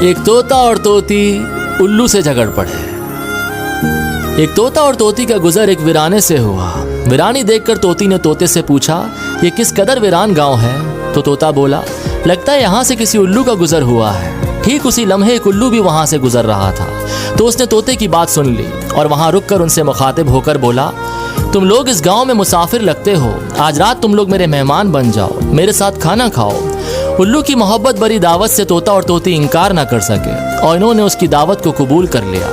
एक तोता और तोती उल्लू से झगड़ पड़े। एक तोता और तोती का गुजर एक वीराने से हुआ। वीरानी देखकर तोती ने तोते से पूछा, ये किस कदर वीरान गांव है? तो तोता बोला, लगता है यहाँ से किसी उल्लू का गुजर हुआ है। ठीक उसी लम्हे एक उल्लू भी वहां से गुजर रहा था। तो उसने तोते की बात सुन ली और वहां रुककर उनसे मुखातिब होकर बोला, तुम लोग इस गांव में मुसाफिर लगते हो, आज रात तुम लोग मेरे मेहमान बन जाओ, मेरे साथ खाना खाओ। उल्लू की मोहब्बत भरी दावत से तोता और तोती इनकार ना कर सके और इन्होंने उसकी दावत को कबूल कर लिया।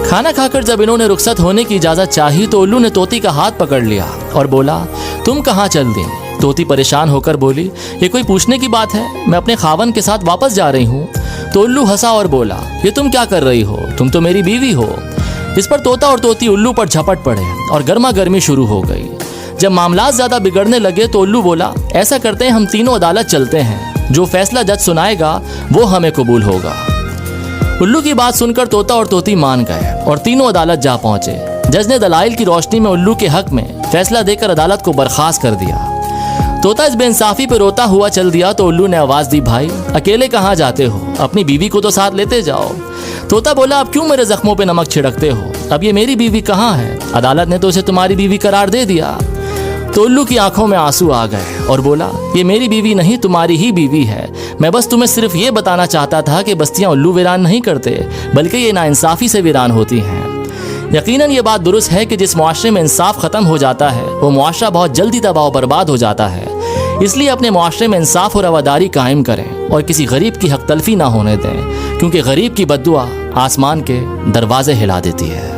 खाना खाकर जब इन्होंने रुखसत होने की इजाजत चाही तो उल्लू ने तोती का हाथ पकड़ लिया और बोला, तुम कहाँ चल दी? तोती परेशान होकर बोली, ये कोई पूछने की बात है, मैं अपने खावन के साथ वापस जा रही हूँ। तो उल्लू हंसा और बोला, ये तुम क्या कर रही हो, तुम तो मेरी बीवी हो। इस पर तोता और तोती उल्लू पर झपट पड़े और गर्मा गर्मी शुरू हो गई। जब मामला ज्यादा बिगड़ने लगे तो उल्लू बोला, ऐसा करते हैं हम तीनों अदालत चलते हैं, जो फैसला जज सुनाएगा वो हमें कबूल होगा। उल्लू की बात सुनकर तोता और तोती मान गए और तीनों अदालत जा पहुंचे। जज ने दलाइल की रोशनी में उल्लू के हक में फैसला देकर अदालत को बर्खास्त कर दिया। तोता इस बेइंसाफी पर रोता हुआ चल दिया तो उल्लू ने आवाज दी, भाई अकेले कहाँ जाते हो, अपनी बीवी को तो साथ लेते जाओ। तोता बोला, अब क्यों मेरे जख्मों पे नमक छिड़कते हो, अब ये मेरी बीवी कहाँ है, अदालत ने तो उसे तुम्हारी बीवी करार दे दिया। तो उल्लू की आंखों में आंसू आ गए और बोला, ये मेरी बीवी नहीं तुम्हारी ही बीवी है, मैं बस तुम्हें सिर्फ ये बताना चाहता था कि बस्तियां उल्लू वीरान नहीं करते, बल्कि ये नाइंसाफी से वीरान होती हैं। यकीनन ये बात दुरुस्त है कि जिस मुआशरे में इंसाफ खत्म हो जाता है वो मुआशरा बहुत जल्दी तबाह बर्बाद हो जाता है। इसलिए अपने मुआशरे में इंसाफ और रवादारी कायम करें और किसी गरीब की हक तलफी ना होने दें, क्योंकि गरीब की बद्दुआ आसमान के दरवाजे हिला देती है।